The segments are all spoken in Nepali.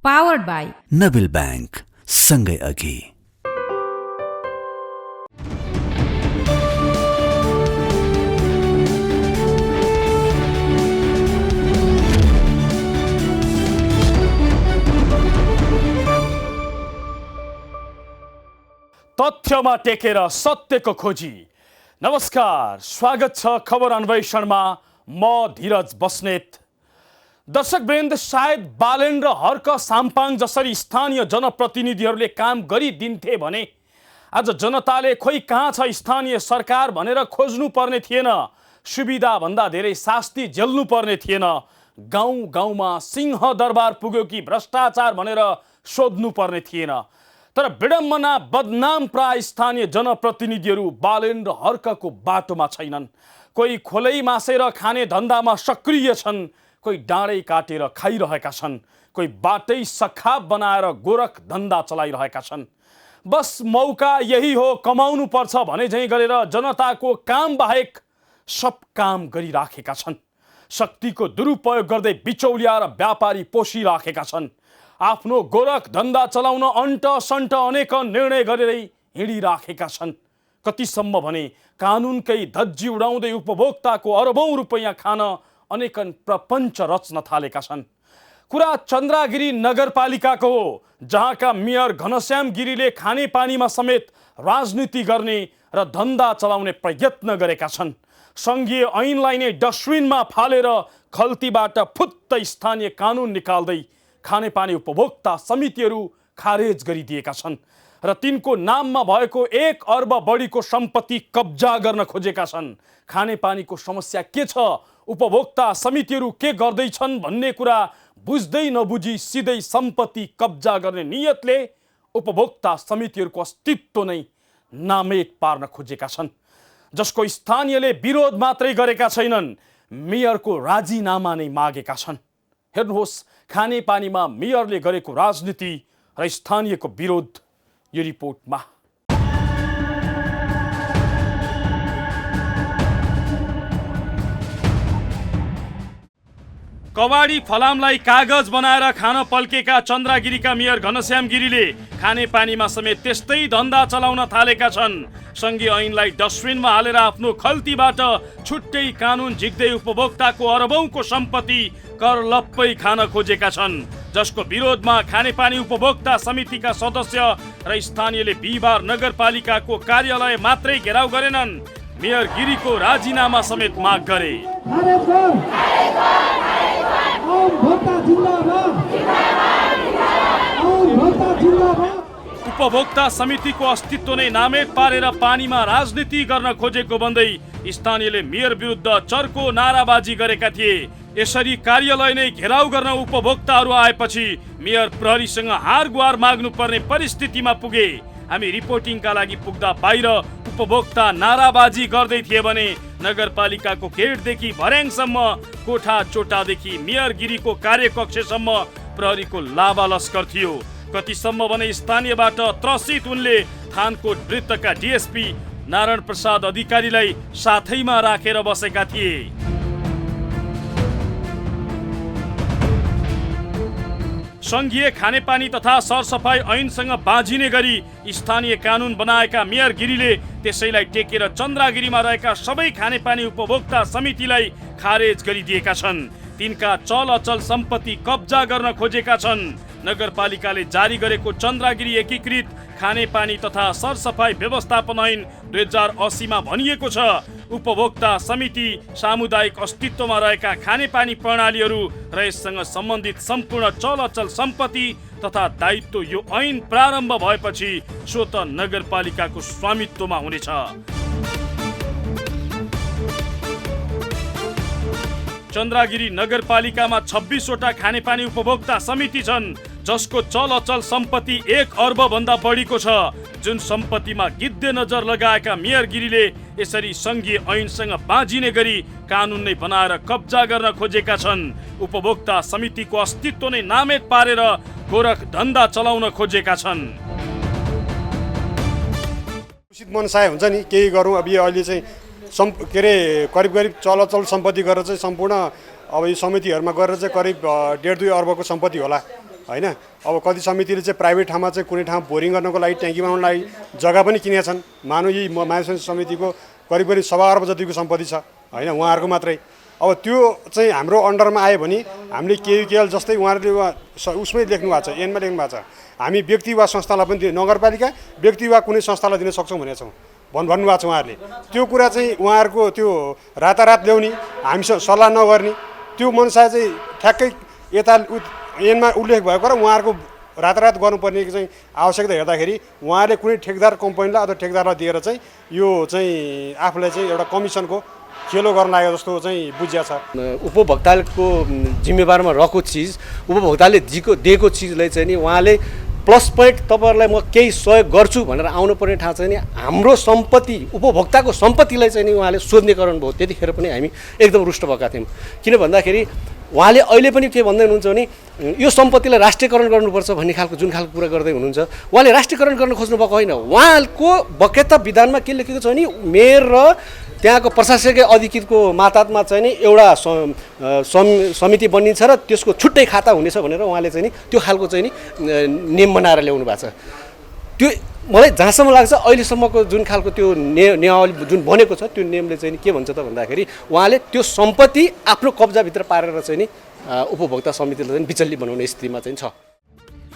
Powered by नबिल बैंक, सँगै अघि। तथ्यमा टेकेर सत्यको खोजी। नमस्कार, स्वागत छ खबर अन्वेषणमा। म धीरज बस्नेत। दर्शकवृन्द, सायद बालेन र हर्क साम्पाङ जसरी स्थानीय जनप्रतिनिधिहरूले काम गरिदिन्थे भने आज जनताले खोइ कहाँ छ स्थानीय सरकार भनेर खोज्नु पर्ने थिएन। सुविधा भन्दा धेरै शास्ति झेल्नु पर्ने थिएन। गाउँ गाउँमा सिंह दरबार पुग्यो कि भ्रष्टाचार भनेर सोध्नु पर्ने थिएन। तर विडम्बना, बदनाम प्राय स्थानीय जनप्रतिनिधिहरू बालेन र हर्कको बाटोमा छैनन्। कोही खोलै मासेर खाने धन्दामा सक्रिय छन्, कोही डाँडै काटेर खाइरहेका छन्, कोही बाटै सखाप बनाएर गोरख धन्दा चलाइरहेका छन्। बस मौका यही हो, कमाउनु पर्छ भने झैँ गरेर जनताको काम बाहेक सब काम गरिराखेका छन्। शक्तिको दुरुपयोग गर्दै बिचौलिया र व्यापारी पोषिराखेका छन्। आफ्नो गोरख धन्दा चलाउन अन्ट सन्ट अनेक निर्णय गरेरै हिँडिराखेका छन्। कतिसम्म भने कानुनकै धज्जी उडाउँदै उपभोक्ताको अरबौं रुपैयाँ खान अनेकन प्रपञ्च रच्न थालेका छन्। कुरा चन्द्रागिरी नगरपालिकाको हो, जहाँका मेयर घनश्याम गिरीले खानेपानीमा समेत राजनीति गर्ने र धन्दा चलाउने प्रयत्न गरेका छन्। सङ्घीय ऐनलाई नै डस्टबिनमा फालेर खल्तीबाट फुत्त स्थानीय कानुन निकाल्दै खानेपानी उपभोक्ता समितिहरू खारेज गरिदिएका छन् र तिनको नाममा भएको 1 अर्ब बढीको सम्पत्ति कब्जा गर्न खोजेका छन्। खानेपानीको समस्या के छ, उपभोक्ता समितिहरू के गर्दैछन् भन्ने कुरा बुझ्दै नबुझी सिधै सम्पत्ति कब्जा गर्ने नियतले उपभोक्ता समितिहरूको अस्तित्व नै नामेट पार्न खोजेका छन्, जसको स्थानीयले विरोध मात्रै गरेका छैनन्, मेयरको राजीनामा नै मागेका छन्। हेर्नुहोस् खानेपानीमा मेयरले गरेको राजनीति र स्थानीयको विरोध यो रिपोर्टमा। कबाडी फलामलाई कागज बनाएर खान पल्केका चन्द्रागिरीका मेयर घनश्याम गिरीले खानेपानीमा समेत त्यस्तै धन्दा चलाउन थालेका छन्। सङ्घीय ऐनलाई डस्टबिनमा हालेर आफ्नो खल्तीबाट छुट्टै कानुन झिक्दै उपभोक्ताको अरबौंको सम्पत्ति कर लप्पै खान खोजेका छन्, जसको विरोधमा खानेपानी उपभोक्ता समितिका सदस्य र स्थानीयले बिहिबार नगरपालिकाको कार्यालय मात्रै घेराउ गरेनन्, मेयर गिरीको राजीनामा समेत माग गरे। उपभोक्ता समितिको अस्तित्व नै नामेट पारेर पानीमा राजनीति गर्न खोजेको भन्दै स्थानीयले मेयर विरुद्ध चर्को नाराबाजी गरेका थिए। यसरी कार्यालय नै घेराउ गर्न उपभोक्ताहरू आएपछि मेयर प्रहरीसँग हार गुहार माग्नु पर्ने परिस्थितिमा पुगे। हामी रिपोर्टिङका लागि पुग्दा बाहिर उपभोक्ता नाराबाजी गर्दै थिए भने नगरपालिकाको गेटदेखि भर्याङसम्म, कोठा चोटादेखि मेयर गिरीको कार्यकक्षसम्म प्रहरीको लावा लस्कर थियो। कतिसम्म भने स्थानीयबाट त्रसित उनले थानको वृत्तका डिएसपी नारायण प्रसाद अधिकारीलाई साथैमा राखेर बसेका थिए। सङ्घीय खानेपानी तथा सरसफाई ऐनसँग बाँझिने गरी स्थानीय कानुन बनाएका मेयर गिरीले त्यसैलाई टेकेर चन्द्रागिरीमा रहेका सबै खानेपानी उपभोक्ता समितिलाई खारेज गरिदिएका छन्। तिनका चल अचल सम्पत्ति कब्जा गर्न खोजेका छन्। नगरपालिकाले जारी गरेको चन्द्रागिरी एकीकृत खानेपानी तथा सरसफाई व्यवस्थापन ऐन 2080 मा भनिएको छ, उपभोक्ता समिति सामुदायिक अस्तित्वमा रहेका खानेपानी प्रणालीहरू र यससँग सम्बन्धित सम्पूर्ण चल अचल सम्पत्ति तथा दायित्व यो ऐन प्रारम्भ भएपछि स्वत नगरपालिकाको स्वामित्वमा हुनेछ। चन्द्रागिरी नगरपालिकामा 26 वटा खानेपानी उपभोक्ता समिति छन्, जसको चल अचल सम्पत्ति 1 अर्ब भन्दा बढीको छ, जुन सम्पत्तिमा गिद्धे नजर लगाएका मेयर गिरीले यसरी सङ्घीय ऐनसँग बाँझिने गरी कानुन नै बनाएर कब्जा गर्न खोजेका छन्। उपभोक्ता समितिको अस्तित्व नै नामेट पारेर गोरख धन्दा चलाउन खोजेका छन्। मनसाय हुन्छ नि केही गरौँ, अब यो अहिले चाहिँ के अरे करिब चलअचल सम्पत्ति गरेर चाहिँ सम्पूर्ण अब यो समितिहरूमा गरेर चाहिँ करिब 1.5-2 अर्बको सम्पत्ति होला। होइन। अब कति समितिले चाहिँ प्राइभेट ठाउँमा चाहिँ कुनै ठाउँ बोरिङ गर्नको लागि ट्याङ्की बनाउनको लागि जग्गा पनि किनेका छन्। मानव यी मानव समितिको करिब 1.25 अर्ब जतिको सम्पत्ति छ होइन, उहाँहरूको मात्रै। अब त्यो चाहिँ हाम्रो अन्डरमा आयो भने हामीले केयुकेएल जस्तै उहाँहरूले उसमै लेख्नु भएको छ, एनमा लेख्नु भएको छ, हामी व्यक्ति वा संस्थालाई पनि नगरपालिका व्यक्ति वा कुनै संस्थालाई दिन सक्छौँ भनेका छौँ भन्नुभएको छ उहाँहरूले। त्यो कुरा चाहिँ उहाँहरूको त्यो रातारात ल्याउने, हामीसँग सल्लाह नगर्ने, त्यो मनसा चाहिँ ठ्याक्कै यता एनमा उल्लेख भएको र उहाँहरूको रातारात गर्नुपर्ने चाहिँ आवश्यकता हेर्दाखेरि उहाँले कुनै ठेकदार कम्पनीलाई अथवा ठेकदारलाई दिएर चाहिँ यो चाहिँ आफूलाई चाहिँ एउटा कमिसनको खेलो गर्न लागेको जस्तो चाहिँ बुझिया छ। उपभोक्ताको जिम्मेवारमा रहेको चिज, उपभोक्ताले दिएको चिजलाई चाहिँ नि उहाँले प्लस पोइन्ट तपाईँहरूलाई म केही सहयोग गर्छु भनेर आउनुपर्ने ठाउँ चाहिँ नि हाम्रो सम्पत्ति, उपभोक्ताको सम्पत्तिलाई चाहिँ नि उहाँले सोध्ने गर्नुभयो। त्यतिखेर पनि हामी एकदम रुष्ट भएका थियौँ। किन भन्दाखेरि उहाँले अहिले पनि के भन्दै हुनुहुन्छ भने यो सम्पत्तिलाई राष्ट्रियकरण गर्नुपर्छ भन्ने खालको जुन खालको कुरा गर्दै हुनुहुन्छ, उहाँले राष्ट्रियकरण गर्न खोज्नु भएको होइन। उहाँको बकेता विधानमा के लेखेको छ भने मेयर र त्यहाँको प्रशासकीय अधिकृतको मातहतमा चाहिँ नि एउटा समिति बनिन्छ र त्यसको छुट्टै खाता हुनेछ भनेर उहाँले चाहिँ नि त्यो खालको चाहिँ नि नियम बनाएर ल्याउनु भएको छ। त्यो मलाई जहाँसम्म लाग्छ अहिलेसम्मको जुन खालको त्यो नियमावली जुन बनेको छ त्यो नियमले चाहिँ के भन्छ त भन्दाखेरि उहाँले त्यो सम्पत्ति आफ्नो कब्जाभित्र पारेर चाहिँ नि उपभोक्ता समितिलाई चाहिँ बिचल्ली बनाउने स्थितिमा चाहिँ छ।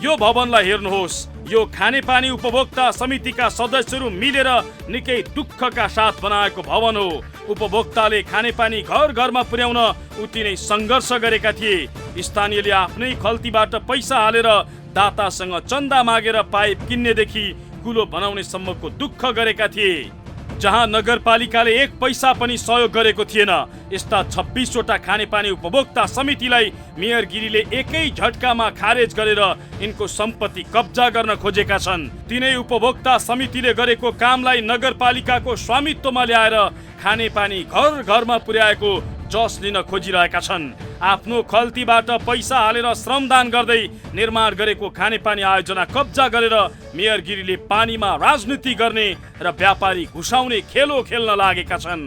यो भवनलाई हेर्नुहोस्, यो खानेपानी उपभोक्ता समितिका सदस्यहरू मिलेर निकै दुःखका साथ बनाएको भवन हो। उपभोक्ताले खानेपानी घर घरमा पुर्याउन उति नै सङ्घर्ष गरेका थिए। स्थानीयले आफ्नै खल्तीबाट पैसा हालेर दातासँग चन्दा मागेर पाइप किन्नेदेखि कुलो बनाउने सम्मको दुःख गरेका थिए। जहाँ नगरपालिकाले एक पैसा पनि सहयोग गरेको थिएन, यस्ता 26 वटा खानेपानी उपभोक्ता समितिलाई मेयर गिरीले एकै झट्कामा खारेज गरेर यिनको सम्पत्ति कब्जा गर्न खोजेका छन्। तिनै उपभोक्ता समितिले गरेको कामलाई नगरपालिकाको स्वामित्वमा ल्याएर खानेपानी घर घरमा पुर्याएको जस लिन खोजिरहेका छन्। आफ्नो खल्तीबाट पैसा हालेर श्रमदान गर्दै निर्माण गरेको खानेपानी आयोजना कब्जा गरेर मेयर गिरीले पानीमा राजनीति गर्ने र व्यापारी घुसाउने खेलो खेल्न लागेका छन्।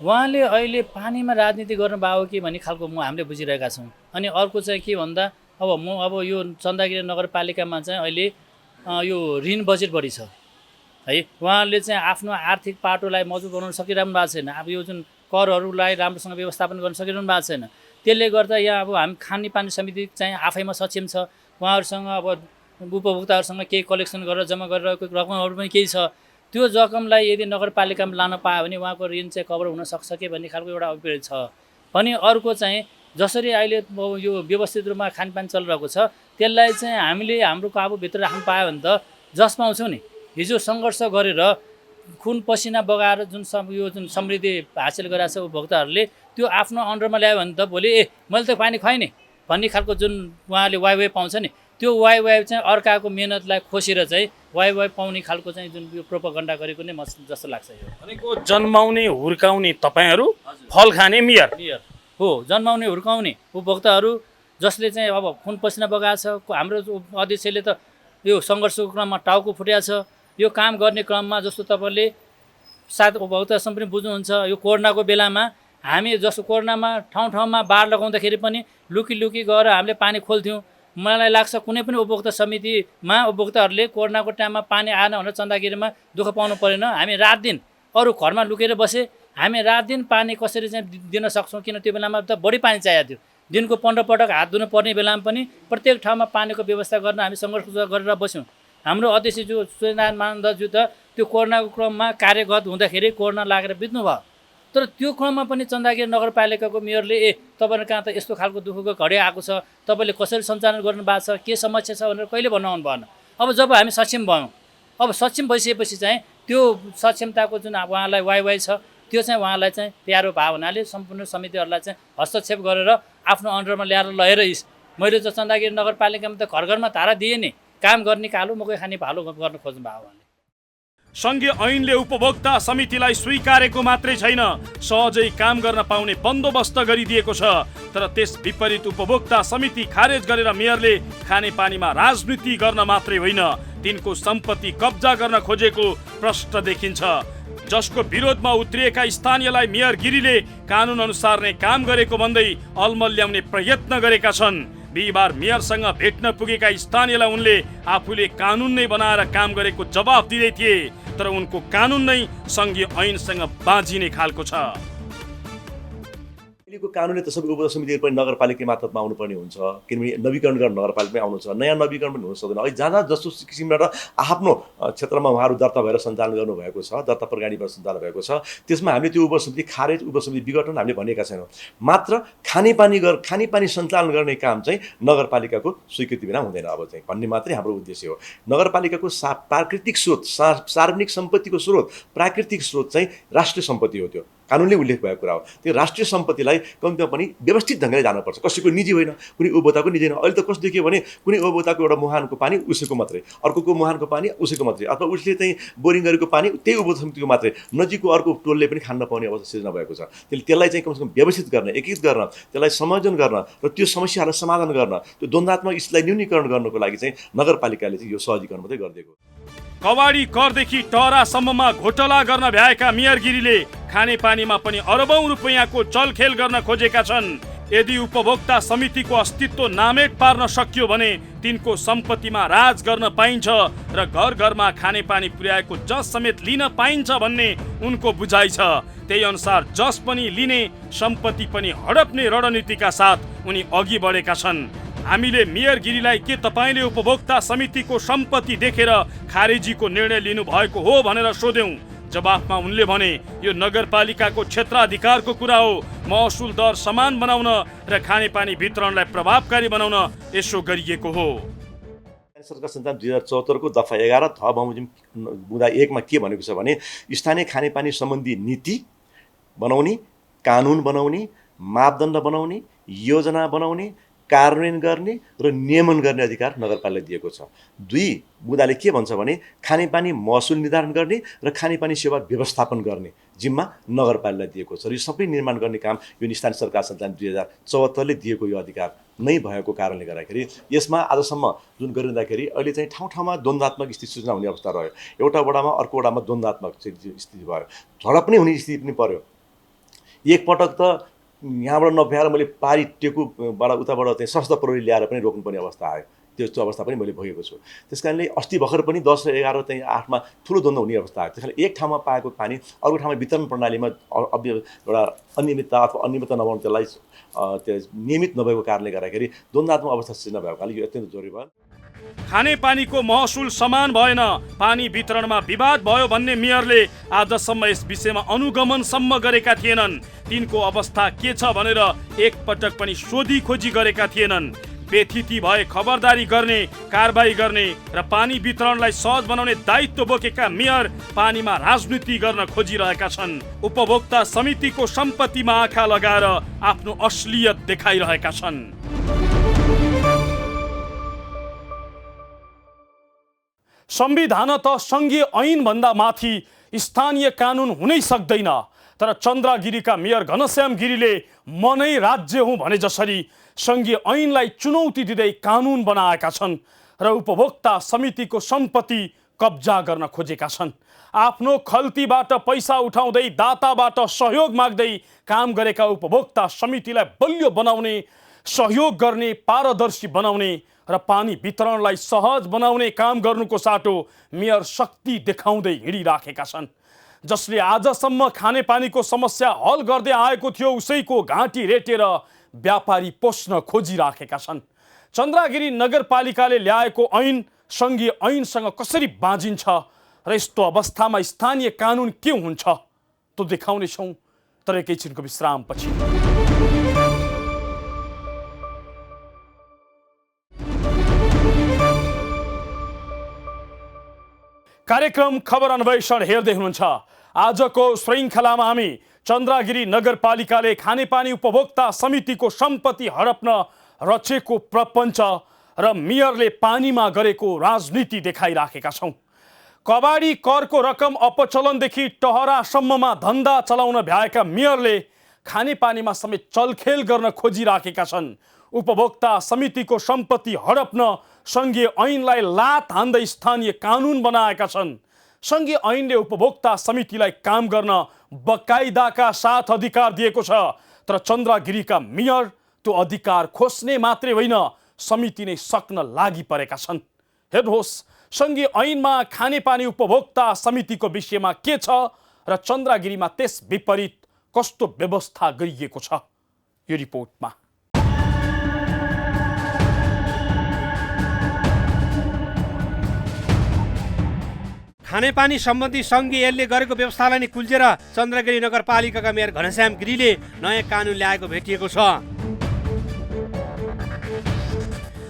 उहाँले अहिले पानीमा राजनीति गर्नु भएको कि भन्ने खालको हामीले बुझिरहेका छौँ। अनि अर्को चाहिँ के भन्दा अब यो चन्दागिरी नगरपालिकामा चाहिँ अहिले यो ऋण बजेट बढी छ है। उहाँले चाहिँ आफ्नो आर्थिक पाटोलाई मजबुत बनाउन सकिरहनु भएको छैन। अब यो जुन करहरूलाई राम्रोसँग व्यवस्थापन गर्न सकिरहनु भएको छैन। त्यसले गर्दा यहाँ अब हामी खानेपानी समिति चाहिँ आफैमा सक्षम छ। उहाँहरूसँग अब उपभोक्ताहरूसँग केही कलेक्सन गरेर जम्मा गरेर रकमहरू पनि केही छ। त्यो रकमलाई यदि नगरपालिकामा लान पायो भने उहाँको ऋण चाहिँ कभर हुन सक्छ कि भन्ने खालको एउटा अभिप्राय छ। भने अर्को चाहिँ जसरी अहिले यो व्यवस्थित रूपमा खानपान चलिरहेको छ त्यसलाई चाहिँ हामीले हाम्रो काबुभित्र राख्नु पायो भने त जस पाउँछौँ नि। हिजो सङ्घर्ष गरेर खुन पसिना बगाएर यो जुन समृद्धि हासिल गरेको छ उपभोक्ताहरूले त्यो आफ्नो अन्डरमा ल्यायो भने त भोलि मैले त पानी खुवाएँ नि भन्ने खालको जुन उहाँले वाइ पाउँछ नि, त्यो वाइ चाहिँ अर्काको मेहनतलाई खोसेर चाहिँ वाइ पाउने खालको चाहिँ जुन यो प्रोपागन्डा गरेको नै जस्तो लाग्छ। यो भनेको जन्माउने हुर्काउने तपाईँहरू, फल खाने मेयर हो। जन्माउने हुर्काउने उपभोक्ताहरू जसले चाहिँ अब खुन पसिना बगाएको छ। हाम्रो अध्यक्षले त यो सङ्घर्षको क्रममा टाउको फुट्या छ। यो काम गर्ने क्रममा जस्तो तपाईँले साथ उपभोक्तासँग पनि बुझ्नुहुन्छ, यो कोरोनाको बेलामा हामी जस्तो कोरोनामा ठाउँ बाढ लगाउँदाखेरि पनि लुकी गएर हामीले पानी खोल्थ्यौँ। मलाई लाग्छ कुनै पनि उपभोक्ता समितिमा उपभोक्ताहरूले कोरोनाको टाइममा पानी आएन भनेर चन्दागिरीमा दुःख पाउनु परेन। हामी रात दिन अरू घरमा लुकेर बसे, हामी रात दिन पानी कसरी चाहिँ दिन सक्छौँ। किन त्यो बेलामा त बढी पानी चाहिएको थियो। दिनको 15 पटक हात धुनु पर्ने बेलामा पनि प्रत्येक ठाउँमा पानीको व्यवस्था गर्न हामी सङ्घर्ष गरेर बस्यौँ। हाम्रो अध्यक्ष जो सूर्यनारायण मानन्दज्यू त त्यो कोरोनाको क्रममा कार्यगत हुँदाखेरि कोरोना लागेर बित्नु भयो। तर त्यो क्रममा पनि चन्दागिरी नगरपालिकाको मेयरले तपाईँहरू कहाँ त यस्तो खालको दुःखको घडी आएको छ, तपाईँले कसरी सञ्चालन गर्नु भएको छ, के समस्या छ भनेर कहिले भन्नु भएन। अब जब हामी सक्षम भयौँ, अब सक्षम भइसकेपछि चाहिँ त्यो सक्षमताको जुन उहाँलाई वाइ छ त्यो चाहिँ उहाँलाई चाहिँ प्यारो भाव हुनाले सम्पूर्ण समितिहरूलाई चाहिँ हस्तक्षेप गरेर आफ्नो अन्डरमा ल्याएर मैले त चन्दागिरी नगरपालिकामा त घर घरमा धारा दिएँ नि, काम गर्ने कालो मकै खाने भालो गर्न खोज्नु भयो उहाँले। सङ्घीय ऐनले उपभोक्ता समितिलाई स्वीकारेको मात्रै छैन, सहजै काम गर्न पाउने बन्दोबस्त गरिदिएको छ। तर त्यस विपरीत उपभोक्ता समिति खारेज गरेर मेयरले खानेपानीमा राजनीति गर्न मात्रै होइन, तिनको सम्पत्ति कब्जा गर्न खोजेको प्रश्न देखिन्छ। जसको विरोधमा उत्रिएका स्थानीयलाई मेयर गिरीले कानुन अनुसार नै काम गरेको भन्दै अलमल्याउने प्रयत्न गरेका छन्। बिहिबार मेयरसँग भेट्न पुगेका स्थानीयलाई उनले आफूले कानुन नै बनाएर काम गरेको जवाफ दिँदै थिए, तर उनको कानुन नै सङ्घीय ऐनसँग बाँझिने खालको छ। अहिलेको कानुनले त सबै उपभोक्ता समितिहरू पनि नगरपालिका मार्फतमा आउनुपर्ने हुन्छ, किनभने नवीकरण गर्न नगरपालिकामै आउनु छ, नयाँ नवीकरण पनि हुन सक्दैन। अहिले जहाँ जस्तो किसिमबाट आफ्नो क्षेत्रमा उहाँहरू दर्ता भएर सञ्चालन गर्नुभएको छ, दर्ता प्रगाडीबाट सञ्चालन भएको छ, त्यसमा हामीले त्यो उपसमिति खारेज उपसमिति विघटन हामीले भनेका छैनौँ। मात्र खानेपानी सञ्चालन गर्ने काम चाहिँ नगरपालिकाको स्वीकृति बिना हुँदैन अब चाहिँ भन्ने मात्रै हाम्रो उद्देश्य हो। नगरपालिकाको प्राकृतिक स्रोत, सार्वजनिक सम्पत्तिको स्रोत, प्राकृतिक स्रोत चाहिँ राष्ट्रिय सम्पत्ति हो। त्यो कानुनले उल्लेख भएको कुरा हो। त्यो राष्ट्रिय सम्पत्तिलाई कम्तीमा पनि व्यवस्थित ढङ्गले जानुपर्छ, कसैको निजी होइन, कुनै उपभोक्ताको निजी होइन। अहिले त कस्तो देखियो भने कुनै उपभोक्ताको एउटा मुहानको पानी उसैको मात्रै, अर्कोको मुहानको पानी उसैको मात्रै, अथवा उसले चाहिँ बोरिङ गरेको पानी त्यही उपभोक्ता समितिको मात्रै, नजिकको अर्को टोलले पनि खान नपाउने अवस्था सिर्जना भएको छ। त्यसलाई चाहिँ कमसेकम व्यवस्थित गर्न, एकीकृत गर्न, त्यसलाई संयोजन गर्न र त्यो समस्याहरूलाई समाधान गर्न, त्यो द्वन्द्वात्मक स्थितिलाई न्यूनीकरण गर्नको लागि चाहिँ नगरपालिकाले चाहिँ यो सहजीकरण मात्रै गरिदिएको। कवाडी करदेखि टहरासम्ममा घोटाला गर्न भ्याएका मेयर गिरीले खानेपानीमा पनि अरबौं रुपैयाँको चलखेल गर्न खोजेका छन्। यदि उपभोक्ता समितिको अस्तित्व नामेट पार्न सकियो भने तिनको सम्पत्तिमा राज गर्न पाइन्छ र घर घरमा खानेपानी पुर्याएको जस समेत लिन पाइन्छ भन्ने उनको बुझाइ छ। त्यही अनुसार जस पनि लिने, सम्पत्ति पनि हडप्ने रणनीतिका साथ उनी अघि बढेका छन्। हामीले मेयर गिरीलाई के तपाईले उपभोक्ता समितिको सम्पत्ति देखेर खारेजीको निर्णय लिनु भएको हो भनेर सोध्यौं। जवाफमा उनले भने यो नगरपालिकाको क्षेत्राधिकारको कुरा हो, महसुल दर समान बनाउन र खानेपानी वितरणलाई प्रभावकारी बनाउन यसो गरिएको हो। सरकार सञ्चालन 2074 को दफा 11 थ बमोजिम बुँदा 1 मा के भनेको छ भने स्थानीय खानेपानी सम्बन्धी नीति बनाउने, कानुन बनाउने, मापदण्ड बनाउने, योजना बनाउने, कार्यान्वयन गर्ने र नियमन गर्ने अधिकार नगरपालिकालाई दिएको छ। 2 बुँदाले के भन्छ भने खानेपानी महसुल निर्धारण गर्ने र खानेपानी सेवा व्यवस्थापन गर्ने जिम्मा नगरपालिकालाई दिएको छ। र यो सबै निर्माण गर्ने काम यो स्थानीय सरकार सञ्चालन 2074 ले दिएको यो अधिकार नै भएको कारणले गर्दाखेरि यसमा आजसम्म जुन गरिँदाखेरि अहिले चाहिँ ठाउँ ठाउँमा द्वन्द्वात्मक स्थिति सृजना हुने अवस्था रह्यो। एउटा वडामा अर्को वडामा द्वन्द्वात्मक स्थिति भयो, झडप पनि हुने स्थिति पनि पर्यो। एकपटक त यहाँबाट नभ्याएर मैले पारी टेकुबाट उताबाट चाहिँ सशस्त्र प्रहरी ल्याएर पनि रोक्नुपर्ने अवस्था आयो। त्यो अवस्था पनि मैले भोगेको छु। त्यस कारणले अस्ति भर्खर पनि 10 र 11 चाहिँ 8 मा ठुलो द्वन्द्व हुने अवस्था आयो। त्यसकारण एक ठाउँमा पाएको पानी अर्को ठाउँमा वितरण प्रणालीमा एउटा अनियमितता अथवा अनियमितता नभएको त्यसलाई त्यो नियमित नभएको कारणले गर्दाखेरि द्वन्द्वात्मक अवस्था सृजना भएको कारणले यो अत्यन्त जरुरी भयो। खानेपानीको महसुल समान भएन, पानी वितरणमा विवाद भयो भन्ने मेयरले आजसम्म यस विषयमा अनुगमनसम्म गरेका थिएनन्। तिनको अवस्था के छ भनेर एकपटक पनि सोधी खोजी गरेका थिएनन्। बेथिति भए खबरदारी गर्ने, कारबाही गर्ने र पानी वितरणलाई सहज बनाउने दायित्व बोकेका मेयर पानीमा राजनीति गर्न खोजिरहेका छन्। उपभोक्ता समितिको सम्पत्तिमा आँखा लगाएर आफ्नो असलियत देखाइरहेका छन्। संविधान त सङ्घीय ऐन भन्दा माथि स्थानीय कानुन हुनै सक्दैन, तर चन्द्रगिरीका मेयर घनश्याम गिरीले म नै राज्य हुँ भने जसरी सङ्घीय ऐनलाई चुनौती दिँदै कानुन बनाएका छन् र उपभोक्ता समितिको सम्पत्ति कब्जा गर्न खोजेका छन्। आफ्नो खल्तीबाट पैसा उठाउँदै दाताबाट सहयोग माग्दै काम गरेका उपभोक्ता समितिलाई बलियो बनाउने, सहयोग गर्ने, पारदर्शी बनाउने र पानी वितरणलाई सहज बनाउने काम गर्नुको साटो मेयर शक्ति देखाउँदै हिँडिराखेका छन्। जसले आजसम्म खानेपानीको समस्या हल गर्दै आएको थियो उसैको घाँटी रेटेर व्यापारी पोस्न खोजिराखेका छन्। चन्द्रगिरी नगरपालिकाले ल्याएको ऐन सङ्घीय ऐनसँग कसरी बाँझिन्छ र यस्तो अवस्थामा स्थानीय कानुन के हुन्छ त देखाउनेछौँ, तर एकैछिनको विश्रामपछि। कार्यक्रम खबर अन्वेषण हेर्दै हुनुहुन्छ। आजको श्रृङ्खलामा हामी चन्द्रगिरी नगरपालिकाले खानेपानी उपभोक्ता समितिको सम्पत्ति हडप्न रचेको प्रपञ्च र मेयरले पानीमा गरेको राजनीति देखाइराखेका छौँ। कबाडी करको रकम अपचलनदेखि टहरासम्ममा धन्दा चलाउन भ्याएका मेयरले खानेपानीमा समेत चलखेल गर्न खोजिराखेका छन्। उपभोक्ता समितिको सम्पत्ति हडप्न सङ्घीय ऐनलाई लात हान्दै स्थानीय कानुन बनाएका छन्। सङ्घीय ऐनले उपभोक्ता समितिलाई काम गर्न बकाइदाका साथ अधिकार दिएको छ, तर चन्द्रगिरीका मेयर त्यो अधिकार खोज्ने मात्रै होइन, समिति नै सक्न लागि परेका छन्। हेर्नुहोस् सङ्घीय ऐनमा खानेपानी उपभोक्ता समितिको विषयमा के छ र चन्द्रगिरीमा त्यस विपरीत कस्तो व्यवस्था गरिएको छ यो रिपोर्टमा। खानेपानी सम्बन्धी सङ्घीय ऐनले गरेको व्यवस्थालाई नै कुल्चेर चन्द्रगिरी नगरपालिकाका मेयर घनश्याम गिरीले नयाँ कानुन ल्याएको भेटिएको छ।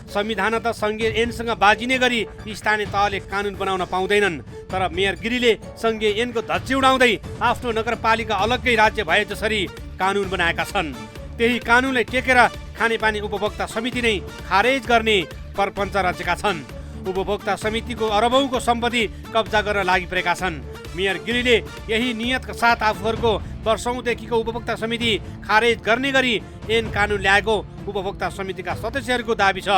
संविधान त सङ्घीय ऐनसँग बाजिने गरी स्थानीय तहले कानुन बनाउन पाउँदैनन्, तर मेयर गिरीले सङ्घीय ऐनको धज्जी उडाउँदै आफ्नो नगरपालिका अलग्गै राज्य भए जसरी कानुन बनाएका छन्। त्यही कानुनलाई टेकेर खानेपानी उपभोक्ता समिति नै खारेज गर्ने परपञ्च रचेका छन्। उपभोक्ता समितिको अरबौंको सम्पत्ति कब्जा गर्न लागि परेका छन्। मेयर गिरीले यही नियतका साथ आफूहरूको वर्षौंदेखिको उपभोक्ता समिति खारेज गर्ने गरी ऐन कानुन ल्याएको उपभोक्ता समितिका सदस्यहरूको दाबी छ,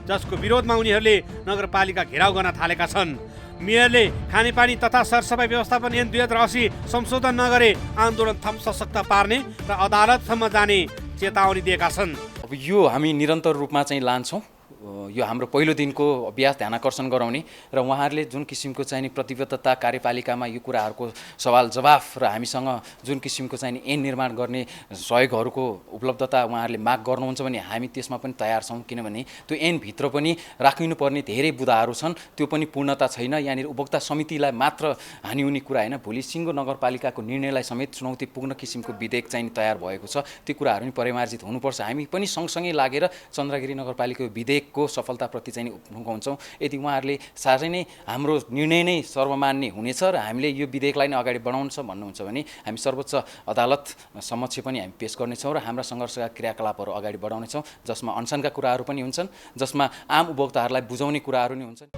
जसको विरोधमा उनीहरूले नगरपालिका घेराउ गर्न थालेका छन्। मेयरले खानेपानी तथा सरसफाइ व्यवस्थापन ऐन 2080 संशोधन नगरे आन्दोलन थप सशक्त पार्ने र अदालतसम्म जाने चेतावनी दिएका छन्। अब यो हामी निरन्तर रूपमा चाहिँ लान्छौँ। यो हाम्रो पहिलो दिनको अभ्यास ध्यान आकर्षण गराउने र उहाँहरूले जुन किसिमको चाहिँ प्रतिबद्धता कार्यपालिकामा यो कुराहरूको सवाल जवाफ र हामीसँग जुन किसिमको चाहिँ ऐन निर्माण गर्ने सहयोगहरूको उपलब्धता उहाँहरूले माग गर्नुहुन्छ भने हामी त्यसमा पनि तयार छौँ। किनभने त्यो ऐनभित्र पनि राखिनुपर्ने धेरै बुदाहरू छन्, त्यो पनि पूर्णता छैन। यहाँनिर उपभोक्ता समितिलाई मात्र हानि हुने कुरा होइन, भोलि सिङ्गो नगरपालिकाको निर्णयलाई समेत चुनौतीपूर्ण किसिमको विधेयक चाहिँ तयार भएको छ। त्यो कुराहरू पनि परिमार्जित हुनुपर्छ। हामी पनि सँगसँगै लागेर चन्द्रगिरी नगरपालिकाको विधेयकको सफलताप्रति चाहिँ हुन्छौँ। यदि उहाँहरूले साह्रै नै हाम्रो निर्णय नै सर्वमान्य हुनेछ र हामीले यो विधेयकलाई नै अगाडि बढाउनु भन्नुहुन्छ भने हामी सर्वोच्च अदालत समक्ष पनि हामी पेश गर्नेछौँ र हाम्रा सङ्घर्षका क्रियाकलापहरू अगाडि बढाउनेछौँ, जसमा अनसनका कुराहरू पनि हुन्छन्, जसमा आम उपभोक्ताहरूलाई बुझाउने कुराहरू नै हुन्छन्।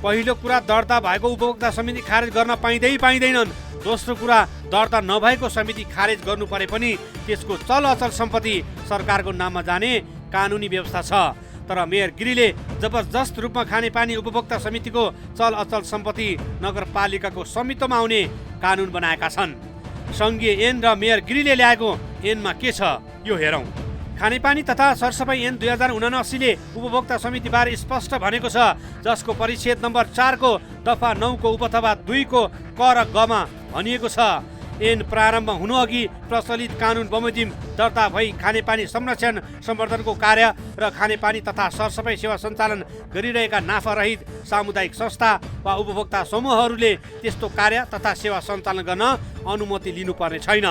पहिलो कुरा दर्ता भएको उपभोक्ता समिति खारेज गर्न पाइँदैनन्। दोस्रो कुरा दर्ता नभएको समिति खारेज गर्नु परे पनि त्यसको चल अचल सम्पत्ति सरकारको नाममा जाने कानुनी व्यवस्था छ। तर मेयर गिरीले जबरजस्त रूपमा खानेपानी उपभोक्ता समितिको चल अचल सम्पत्ति नगरपालिकाको स्वामित्वमा आउने कानुन बनाएका छन्। सङ्घीय ऐन र मेयर गिरीले ल्याएको ऐनमा के छ यो हेरौँ। खानेपानी तथा सरसफाइ ऐन 2079 ले उपभोक्ता समितिबारे स्पष्ट भनेको छ, जसको परिच्छेद नम्बर 4 को दफा 9 को उपदफा 2 को क र ग मा भनिएको छ, ऐन प्रारम्भ हुनु अघि प्रचलित कानुन बमोजिम दर्ता भई खानेपानी संरक्षण सम्वर्धनको कार्य र खानेपानी तथा सरसफाइ सेवा सञ्चालन गरिरहेका नाफारहित सामुदायिक संस्था वा उपभोक्ता समूहहरूले त्यस्तो कार्य तथा सेवा सञ्चालन गर्न अनुमति लिनुपर्ने छैन।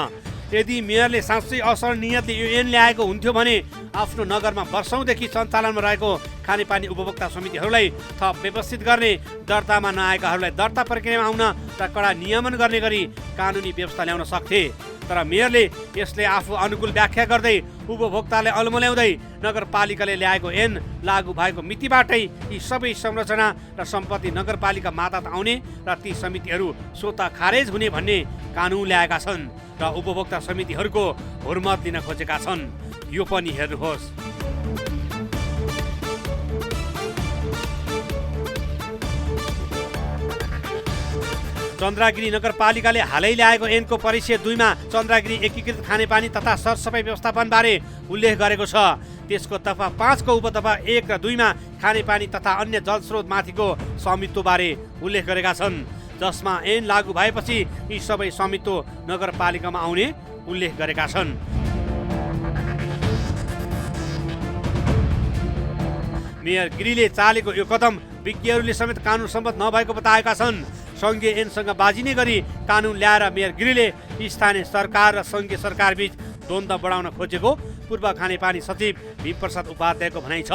यदि मेयरले साँच्चै असल नियतले यो ऐन ल्याएको हुन्थ्यो भने आफ्नो नगरमा वर्षौंदेखि सञ्चालनमा रहेको खानेपानी उपभोक्ता समितिहरूलाई थप व्यवस्थित गर्ने, दर्तामा नआएकाहरूलाई दर्ता प्रक्रियामा आउन र कडा नियमन गर्ने गरी कानुनी व्यवस्था ल्याउन सक्थे। तर मेयरले यसले आफू अनुकूल व्याख्या गर्दै उपभोक्तालाई अल्मल्याउँदै नगरपालिकाले ल्याएको ऐन लागू भएको मितिबाटै यी सबै संरचना र सम्पत्ति नगरपालिका मातहत आउने र ती समितिहरू स्वत खारेज हुने भन्ने कानुन ल्याएका छन् र उपभोक्ता समितिहरूको हुर्मत लिन खोजेका छन्। यो पनि हेर्नुहोस्। चन्द्रगिरी नगरपालिकाले हालै ल्याएको ऐनको परिच्छेद 2 मा चन्द्रगिरी एकीकृत खानेपानी तथा सरसफाइ व्यवस्थापनबारे उल्लेख गरेको छ। त्यसको दफा 5 को उपदफा 1 र 2 मा खानेपानी तथा अन्य जलस्रोत माथिको स्वामित्वबारे उल्लेख गरेका छन्, जसमा ऐन लागू भएपछि यी सबै स्वामित्व नगरपालिकामा आउने उल्लेख गरेका छन्। मेयर गिरीले चालेको यो कदम विज्ञहरूले समेत कानुन सम्मत नभएको बताएका छन्। सङ्घीय ऐनसँग बाजिने गरी कानुन ल्याएर मेयर गिरीले स्थानीय सरकार र सङ्घीय सरकार बीच द्वन्द्व बढाउन खोजेको पूर्व खानेपानी सचिव भीमप्रसाद उपाध्यायको भनाइ छ।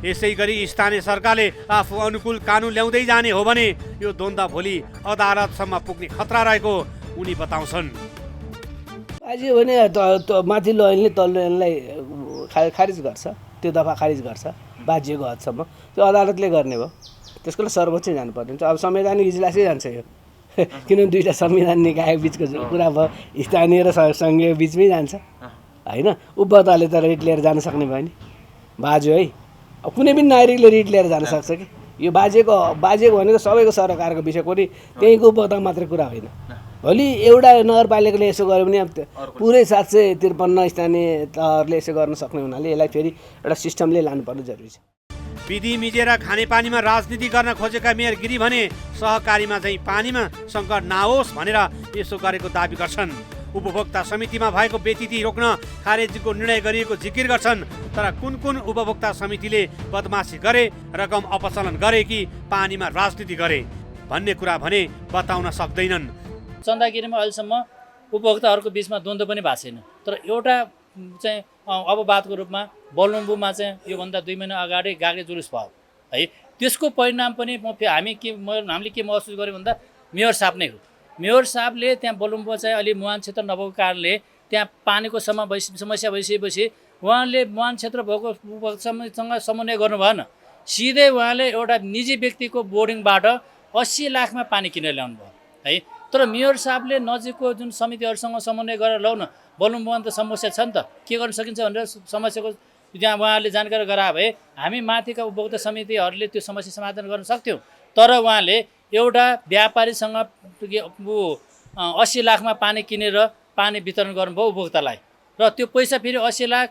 यसै गरी स्थानीय सरकारले आफू अनुकूल कानुन ल्याउँदै जाने हो भने यो द्वन्द्व भोलि अदालतसम्म पुग्ने खतरा रहेको उनी बताउँछन्। बाजियो भने माथिल्लो ऐनले तल्लो ऐनलाई खारिज गर्छ, त्यो दफा खारिज गर्छ बाजिएको हदसम्म, त्यो अदालतले गर्ने भयो। त्यसको लागि सर्वोच्च जानुपर्ने हुन्छ। अब संवैधानिक इजलासै जान्छ यो, किनभने दुईवटा संविधान निकाय बिचको कुरा भयो, स्थानीय र सङ्घीय बिचमै जान्छ होइन। उपभोक्ताले त रिट लिएर जान सक्ने भयो नि, बाज्यो है। अब कुनै पनि नागरिकले रिट लिएर जान सक्छ कि यो बाजेको भनेको सबैको सरकारको विषय, कुनै त्यहीँको उपभोक्ता मात्रै कुरा होइन भोलि एउटा नगरपालिकाले यसो गर्यो भने पुरै 753 स्थानीय तहहरूले यसो गर्न सक्ने हुनाले यसलाई फेरि एउटा सिस्टमले लानुपर्ने जरुरी छ। विधि मिजेर खानेपानीमा राजनीति गर्न खोजेका मेयर गिरी भने सहकारीमा चाहिँ पानीमा सङ्कट नआओस् भनेर यसो गरेको दाबी गर्छन्। उपभोक्ता समितिमा भएको व्यतिथि रोक्न खारेजीको निर्णय गरिएको जिकिर गर्छन्। तर कुन उपभोक्ता समितिले बदमासी गरे, रकम अपचलन गरे कि पानीमा राजनीति गरे भन्ने कुरा भने बताउन सक्दैनन्। चन्दागिरीमा अहिलेसम्म उपभोक्ताहरूको बिचमा द्वन्द्व पनि भएको छैन। तर एउटा चाहिँ अपवादको रूपमा बलुम्बुमा चाहिँ योभन्दा 2 महिना अगाडि गाग्रे जुलुस भयो है। त्यसको परिणाम पनि हामीले के महसुस गर्यौँ भन्दा मेयर साहब नै हो। मेयर साहबले त्यहाँ बलुम्बु चाहिँ अलि मुहान क्षेत्र नभएको कारणले त्यहाँ पानीको समस्या भइसकेपछि उहाँले मुहान क्षेत्र भएको उपभोक्तासँग समन्वय गर्नु भएन। सिधै उहाँले एउटा निजी व्यक्तिको बोर्डिङबाट 80 लाखमा पानी किनेर ल्याउनु भयो है। तर मेयर साहबले नजिकको जुन समितिहरूसँग समन्वय गरेर लौ न बलुम्बुमा त समस्या छ नि त, के गर्न सकिन्छ भनेर समस्याको त्यहाँ उहाँहरूले जानकारी गराए भए हामी माथिका उपभोक्ता समितिहरूले त्यो समस्या समाधान गर्न सक्थ्यौँ। तर उहाँले एउटा व्यापारीसँग 80 लाखमा पानी किनेर पानी वितरण गर्नुभयो उपभोक्तालाई, र त्यो पैसा फेरि 80 लाख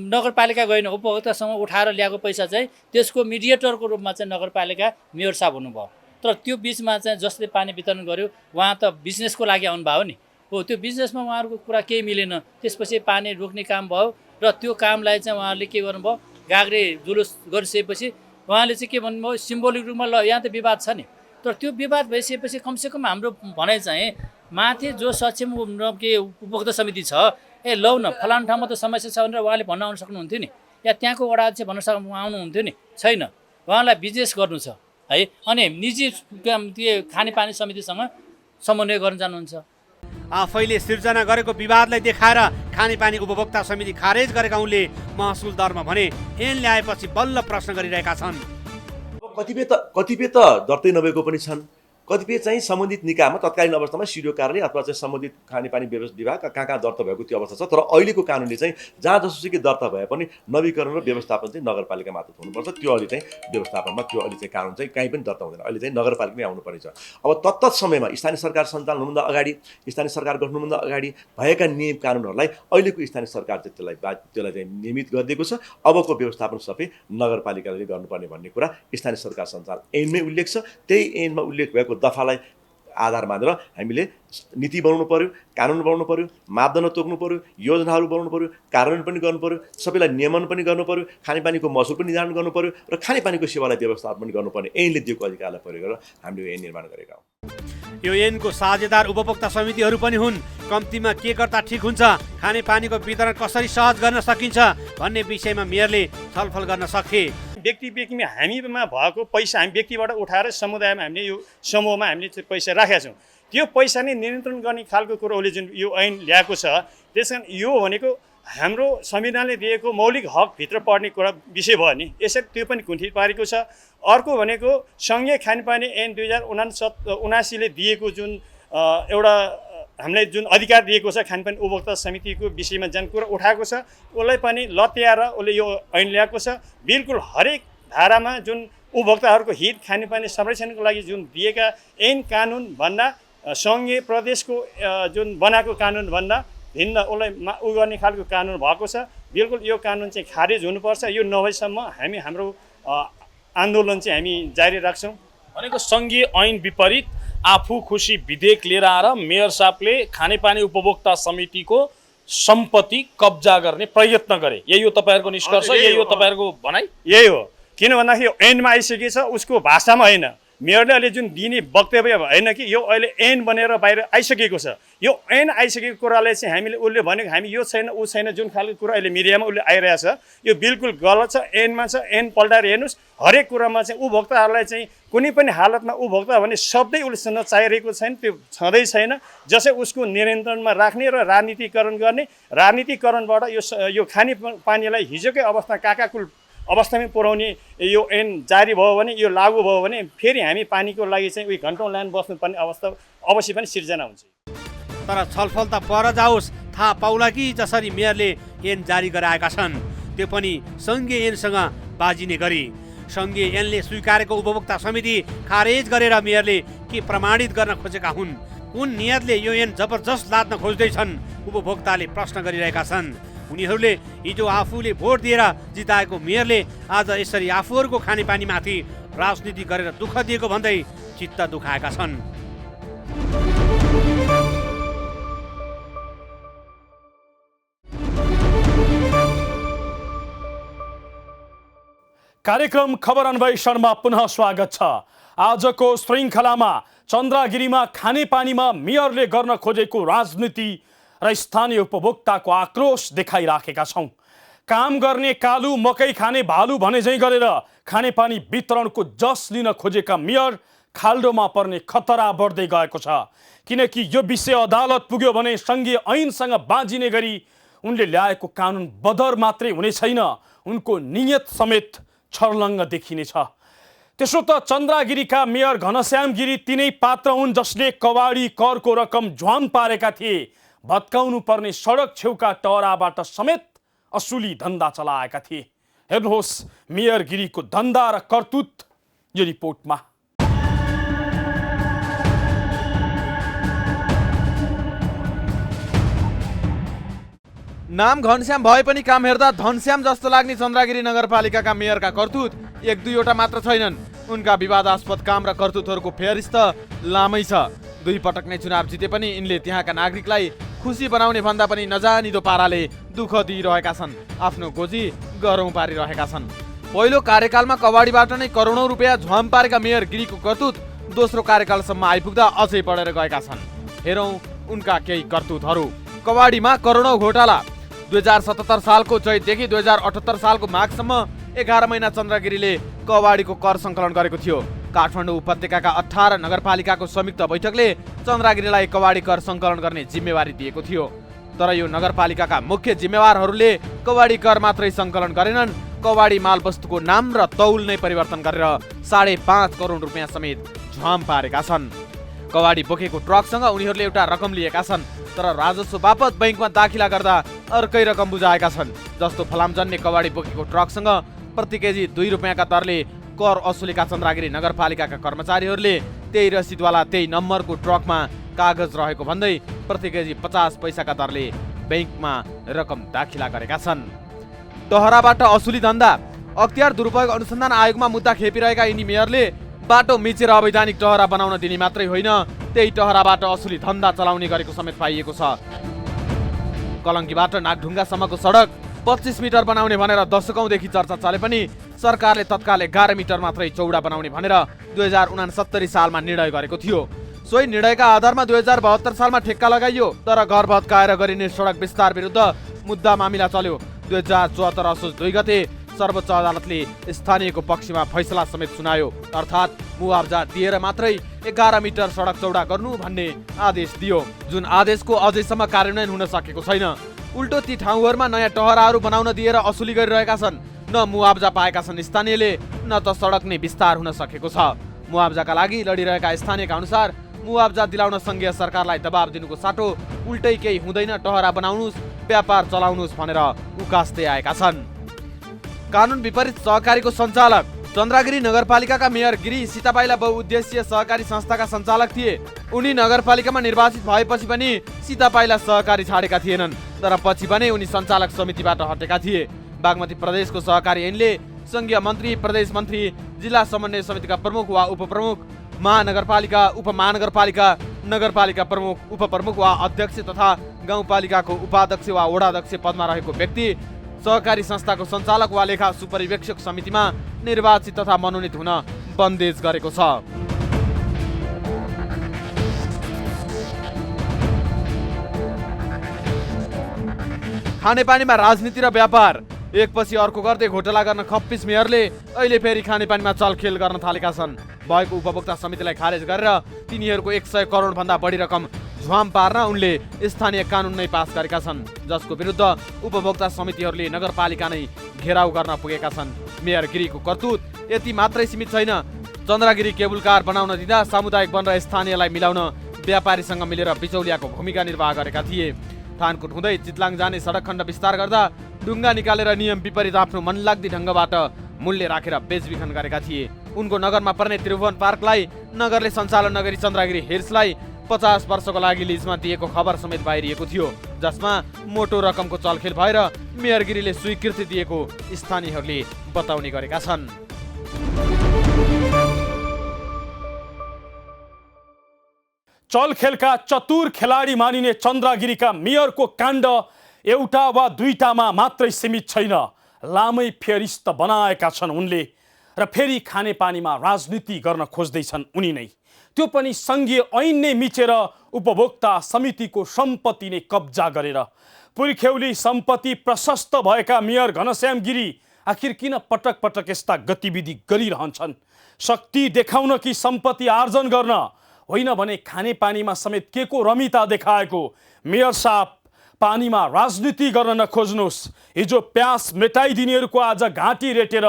नगरपालिका गएन, उपभोक्तासँग उठाएर ल्याएको पैसा चाहिँ त्यसको मिडिएटरको रूपमा चाहिँ नगरपालिका मेयर साहब हुनुभयो। तर त्यो बिचमा चाहिँ जसले पानी वितरण गर्यो उहाँ त बिजनेसको लागि आउनुभयो नि हो। त्यो बिजनेसमा उहाँहरूको कुरा केही मिलेन। त्यसपछि पानी रोक्ने काम भयो र त्यो कामलाई चाहिँ उहाँहरूले के गर्नुभयो, गाग्रे जुलुस गरिसकेपछि उहाँले चाहिँ के भन्नुभयो, सिम्बोलिक रूपमा ल यहाँ त विवाद छ नि। तर त्यो विवाद भइसकेपछि कमसेकम हाम्रो भनाइ चाहिँ माथि जो सक्षम के उपभोक्ता समिति छ, लौ न फलानु ठाउँमा त समस्या छ भनेर उहाँले भन्न आउनु सक्नुहुन्थ्यो नि, या त्यहाँको वडा चाहिँ भन्न आउनुहुन्थ्यो नि। छैन, उहाँलाई बिजनेस गर्नु छ है। अनि निजी खानेपानी समितिसँग समन्वय गर्न जानुहुन्छ। आफैले सिर्जना गरेको विवादलाई देखाएर खानेपानी उपभोक्ता समिति खारेज गरेका उनले महसुल दरमा भने ऐन ल्याएपछि बल्ल प्रश्न गरिरहेका छन्। कतिपय त दर्तै नभएको पनि छन्। कतिपय चाहिँ सम्बन्धित निकायमा तत्कालीन अवस्थामा सिडिओ कार्यालय अथवा चाहिँ सम्बन्धित खानेपानी विभाग कहाँ दर्ता भएको त्यो अवस्था छ। तर अहिलेको कानुनले चाहिँ जहाँ जसोसुकै दर्ता भए पनि नवीकरण र व्यवस्थापन चाहिँ नगरपालिका मात्र हुनुपर्छ। त्यो अहिले चाहिँ व्यवस्थापनमा त्यो अहिले चाहिँ कानुन चाहिँ कहीँ पनि दर्ता हुँदैन, अहिले चाहिँ नगरपालिकामै आउनुपर्ने छ। अब तत्त समयमा स्थानीय सरकार सञ्चालन हुनुभन्दा अगाडि, स्थानीय सरकार गठनुभन्दा अगाडि भएका नियम कानुनहरूलाई अहिलेको स्थानीय सरकार चाहिँ त्यसलाई चाहिँ नियमित गरिदिएको छ। अबको व्यवस्थापन सबै नगरपालिकाले गर्नुपर्ने भन्ने कुरा स्थानीय सरकार सञ्चालन ऐनमै उल्लेख छ। त्यही ऐनमा उल्लेख भएको दफालाई आधार मानेर हामीले नीति बनाउनु पर्यो, कानुन बनाउनु पर्यो, मापदण्ड तोक्नु पर्यो, योजनाहरू बनाउनु पर्यो, कार्यान्वयन पनि गर्नु पर्यो, सबैलाई नियमन पनि गर्नु पर्यो, खानेपानीको महसुल पनि निर्धारण गर्नु पर्यो र खानेपानीको सेवालाई व्यवस्थापन पनि गर्नुपर्ने ऐनले दिएको अधिकारलाई प्रयोग गरेर हामीले ऐन निर्माण गरेका हौँ। यो ऐनको साझेदार उपभोक्ता समितिहरू पनि हुन्। कम्तीमा के गर्दा ठिक हुन्छ, खानेपानीको वितरण कसरी सहज गर्न सकिन्छ भन्ने विषयमा मेयरले छलफल गर्न सके। व्यक्तिमा हामीमा भएको पैसा हामी व्यक्तिबाट उठाएर समुदायमा हामीले यो समूहमा हामीले त्यो पैसा राखेका छौँ। त्यो पैसा नै नियन्त्रण गर्ने खालको कुरोले जुन यो ऐन ल्याएको छ, त्यस कारण यो भनेको हाम्रो संविधानले दिएको मौलिक हकभित्र पर्ने कुरा विषय भयो नि, यसरी त्यो पनि कुण्ठित पारेको छ। अर्को भनेको सङ्घीय खानेपानी ऐन 2079ले दिएको जुन एउटा हामीलाई जुन अधिकार दिएको छ खानेपानी उपभोक्ता समितिको विषयमा जुन कुरा उठाएको छ, उसलाई पनि लत्याएर उसले यो ऐन ल्याएको छ। बिल्कुल हरेक धारामा जुन उपभोक्ताहरूको हित खानेपानी संरक्षणको लागि जुन दिएका ऐन कानुनभन्दा सङ्घीय प्रदेशको जुन बनाएको कानुनभन्दा भिन्न उसलाई गर्ने खालको कानुन भएको छ। बिल्कुल यो कानुन चाहिँ खारेज हुनुपर्छ। यो नभएसम्म हामी हाम्रो आन्दोलन चाहिँ हामी जारी राख्छौँ। भनेको सङ्घीय ऐन विपरीत आफू खुसी विधेयक लिएर आएर मेयर साहबले खानेपानी उपभोक्ता समितिको सम्पत्ति कब्जा गर्ने प्रयत्न गरे। यही हो तपाईँहरूको निष्कर्ष, यही हो तपाईँहरूको भनाइ? यही हो। किन भन्दाखेरि ऐनमा आइसकेछ, उसको भाषामा होइन। मेयरले अहिले जुन दिने वक्तव्य होइन कि यो अहिले ऐन बनेर बाहिर आइसकेको छ। यो ऐन आइसकेको कुरालाई चाहिँ हामीले उसले भनेको हामी यो छैन ऊ छैन जुन खालको कुरा अहिले मिडियामा उसले आइरहेछ, यो बिल्कुल गलत छ। ऐनमा छ, ऐन पल्टाएर हेर्नुहोस्। हरेक कुरामा चाहिँ उपभोक्ताहरूलाई चाहिँ कुनै पनि हालतमा उपभोक्ता भने शब्दै उसले चाहिरहेको छैन, त्यो छँदै छैन। जसै उसको नियन्त्रणमा राख्ने र राजनीतिकरण गर्ने, राजनीतिकरणबाट यो खानेपानीलाई हिजोकै अवस्था काकाकुल अवस्थामै पुर्याउने यो ऐन जारी भयो भने, यो लागू भयो भने फेरि हामी पानीको लागि चाहिँ उयो घन्टौँ लाइन बस्नुपर्ने अवस्था अवश्य पनि सिर्जना हुन्छ। तर छलफल त पर जाओस्, थाहा पाउला कि जसरी मेयरले ऐन जारी गराएका छन् त्यो पनि सङ्घीय ऐनसँग बाजिने गरी। सङ्घीय ऐनले स्वीकारेको उपभोक्ता समिति खारेज गरेर मेयरले के प्रमाणित गर्न खोजेका हुन्? कुन नियतले यो ऐन जबरजस्त लाद्न खोज्दैछन् उपभोक्ताले प्रश्न गरिरहेका छन्। उनीहरूले हिजो आफूले भोट दिएर जिताएको मेयरले आज यसरी आफूहरूको खानेपानीमाथि राजनीति गरेर दुःख दिएको भन्दै चित्त दुखाएका छन्। कार्यक्रम खबर अन्वेषणमा पुनः स्वागत छ। आजको श्रृङ्खलामा चन्द्रागिरीमा खानेपानीमा मेयरले गर्न खोजेको राजनीति र स्थानीय उपभोक्ताको आक्रोश देखाइराखेका छौँ। काम गर्ने कालु मकै खाने भालु भने झैँ गरेर खानेपानी वितरणको जस लिन खोजेका मेयर खाल्डोमा पर्ने खतरा बढ्दै गएको छ। किनकि यो विषय अदालत पुग्यो भने सङ्घीय ऐनसँग बाँझिने गरी उनले ल्याएको कानुन बदर मात्रै हुने छैन, उनको नियत समेत छर्लङ्ग देखिनेछ। त्यसो त चन्द्रागिरीका मेयर घनश्याम गिरी तिनै पात्र हुन् जसले कवाडी करको रकम झ्वाम पारेका थिए। भत्काउनु पर्ने सडक छेउका टहराबाट समेत असुली धन्दा चलाएका थिए। हेर्नुहोस् मेयर गिरीको धन्दा र करतुत यो रिपोर्टमा। नाम घनश्याम भए पनि काम हेर्दा धनश्याम जस्तो लाग्ने चन्द्रागिरी नगरपालिकाका मेयरका करतुत एक दुईवटा मात्र छैनन्। उनका विवादास्पद काम र करतुतहरूको फेहरिस्त लामै छ। दुई पटक नै चुनाव जिते पनि यिनले त्यहाँका नागरिकलाई खुसी बनाउने भन्दा पनि नजानिदो पाराले दुःख दिइरहेका छन्, आफ्नो गोजी गरौँ पारिरहेका छन्। पहिलो कार्यकालमा कवाडीबाट नै करोडौँ रुपियाँ झ्वाम पारेका मेयर गिरीको करतुत दोस्रो कार्यकालसम्म आइपुग्दा अझै बढेर गएका छन्। हेरौँ उनका केही करतुतहरू। कवाडीमा करोडौँ घोटाला। 2077 सालको चैतदेखि 2078 सालको माघसम्म 11 महिना चन्द्रगिरीले कवाडीको कर सङ्कलन गरेको थियो। काठमाडौँ उपत्यकाका 18 नगरपालिकाको संयुक्त बैठकले चन्द्रगिरीलाई कवाडी कर सङ्कलन गर्ने जिम्मेवारी दिएको थियो। तर यो नगरपालिकाका मुख्य जिम्मेवारहरूले कवाडी कर मात्रै सङ्कलन गरेनन्, कवाडी मालवस्तुको नाम र तौल नै परिवर्तन गरेर 5.5 करोड रुपियाँ समेत झ्वाम पारेका छन्। कवाडी बोकेको ट्रकसँग उनीहरूले एउटा रकम लिएका छन्, तर राजस्व बापत बैङ्कमा दाखिला गर्दा अर्कै रकम बुझाएका छन्। जस्तो फलामजन्ने कवाडी बोकेको ट्रकसँग प्रति केजी 2 रुपियाँका दरले कर असुलेका चन्द्रगिरी नगरपालिकाका कर्मचारीहरूले त्यही रसिदवाला त्यही नम्बरको ट्रकमा कागज रहेको भन्दै प्रति केजी 50 पैसाका दरले बैङ्कमा रकम दाखिला गरेका छन्। टहराबाट असुली धन्दा। अख्तियार दुरुपयोग अनुसन्धान आयोगमा मुद्दा खेपिरहेका यिनी मेयरले बाटो मिचेर अवैधानिक टहरा बनाउन दिने मात्रै होइन, त्यही टहराबाट असुली धन्दा चलाउने गरेको समेत पाइएको छ। कलङ्कीबाट नागढुङ्गासम्मको सडक 25 मिटर बनाउने भनेर दशकौँदेखि चर्चा चले पनि सरकारले तत्काल 11 मिटर मात्रै चौडा बनाउने भनेर 2069 सालमा निर्णय गरेको थियो। सोही निर्णयका आधारमा 2072 सालमा ठेक्का लगाइयो, तर घर भत्काएर गरिने सडक विस्तार विरुद्ध मुद्दा मामिला चल्यो। 2074 असोज 2 गते सर्वोच्च अदालतले स्थानीयको पक्षमा फैसला समेत सुनायो, अर्थात् मुआवजा दिएर मात्रै 11 मिटर सडक चौडा गर्नु भन्ने आदेश दियो, जुन आदेशको अझैसम्म कार्यान्वयन हुन सकेको छैन। उल्टो ती ठाउँहरूमा नयाँ टहराहरू बनाउन दिएर असुली गरिरहेका छन्। न मुआवजा पाएका छन् स्थानीयले, न त सडक नै विस्तार हुन सकेको छ। मुआवजाका लागि लडिरहेका स्थानीयका अनुसार मुआवजा दिलाउन सङ्घीय सरकारलाई दबाब दिनुको साटो उल्टै केही हुँदैन, टहरा बनाउनुस्, व्यापार चलाउनुस् भनेर उकास्दै आएका छन्। कानुन विपरीत सहकारीको सञ्चालक। चन्द्रगिरी नगरपालिकाका मेयर गिरी सीतापाइला बहुउद्देश्यीय सहकारी संस्थाका सञ्चालक थिए। उनी नगरपालिकामा निर्वाचित भएपछि पनि सीतापाइला सहकारी छाडेका थिएनन्, तर पछि भने उनी सञ्चालक समितिबाट हटेका थिए। बागमती प्रदेशको सहकारी ऐनले सङ्घीय मन्त्री, प्रदेश मन्त्री, जिल्ला समन्वय समितिका प्रमुख वा उपप्रमुख, महानगरपालिका, उपमहानगरपालिका, नगरपालिका प्रमुख, उपप्रमुख वा अध्यक्ष तथा गाउँपालिकाको उपाध्यक्ष वा वडाध्यक्ष पदमा रहेको व्यक्ति सहकारी संस्थाको सञ्चालक वा लेखा सुपरिवेक्षक समितिमा निर्वाचित तथा मनोनित हुन बन्देज गरेको छ। खानेपानीमा राजनीति र व्यापार। एकपछि अर्को गर्दै घोटाला गर्न खप्पिस मेयरले अहिले फेरि खानेपानीमा चलखेल गर्न थालेका छन्। भएको उपभोक्ता समितिलाई खारेज गरेर तिनीहरूको 100 करोड भन्दा बढी रकम झ्वाम पार्न उनले स्थानीय कानुन नै पास गरेका छन्, जसको विरुद्ध उपभोक्ता समितिहरूले नगरपालिका नै घेराउ गर्न पुगेका छन्। मेयर गिरीको करतुत यति मात्रै सीमित छैन। चन्द्रगिरी केबुल कार बनाउन दिँदा सामुदायिक वन र स्थानीयलाई मिलाउन व्यापारीसँग मिलेर बिचौलियाको भूमिका निर्वाह गरेका थिए। थानकोट हुँदै चितलाङ जाने सडक खण्ड विस्तार गर्दा ढुङ्गा निकालेर नियम विपरीत आफ्नो मनलाग्दी ढङ्गबाट मूल्य राखेर बेचबिखन गरेका थिए। उनको नगरमा पर्ने त्रिभुवन पार्कलाई नगरले सञ्चालन नगरी चन्द्रगिरी हिल्सलाई 50 वर्षको लागि लिजमा दिएको खबर समेत बाहिरिएको थियो, जसमा मोटो रकमको चलखेल भएर मेयरगिरीले स्वीकृति दिएको स्थानीयहरूले बताउने गरेका छन्। चलखेलका चतुर खेलाडी मानिने चन्द्रगिरीका मेयरको काण्ड एउटा वा दुईटामा मात्रै सीमित छैन, लामै फेरिस्त बनाएका छन् उनले र फेरि खानेपानीमा राजनीति गर्न खोज्दैछन् उनी नै, त्यो पनि सङ्घीय ऐन नै मिचेर उपभोक्ता समितिको सम्पत्ति नै कब्जा गरेर। पुर्ख्यौली सम्पत्ति प्रशस्त भएका मेयर घनश्याम गिरी आखिर किन पटक पटक यस्ता गतिविधि गरिरहन्छन्? शक्ति देखाउन कि सम्पत्ति आर्जन गर्न? होइन भने खानेपानीमा समेत के को रमिता देखाएको? मेयर साहब, पानीमा राजनीति गर्न नखोज्नुहोस्। हिजो प्यास मेटाइदिनेहरूको आज घाँटी रेटेर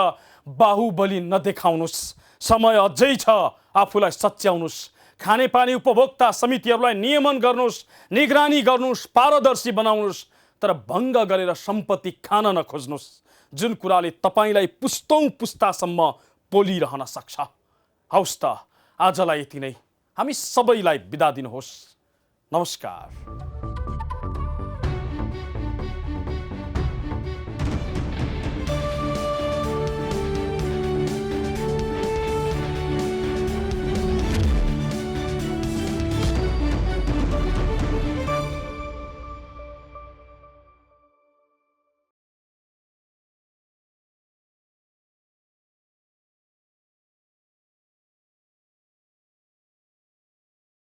बाहुबली नदेखाउनुहोस्। समय अझै छ, आफूलाई सच्याउनुहोस्। खानेपानी उपभोक्ता समितिहरूलाई नियमन गर्नुहोस्, निगरानी गर्नुहोस्, पारदर्शी बनाउनुहोस्, तर भङ्ग गरेर सम्पत्ति खान नखोज्नुहोस्, जुन कुराले तपाईँलाई पुस्तौँ पुस्तासम्म पोलिरहन सक्छ। हौस् त, आजलाई यति नै। हामी सबैलाई बिदा दिनुहोस्। नमस्कार।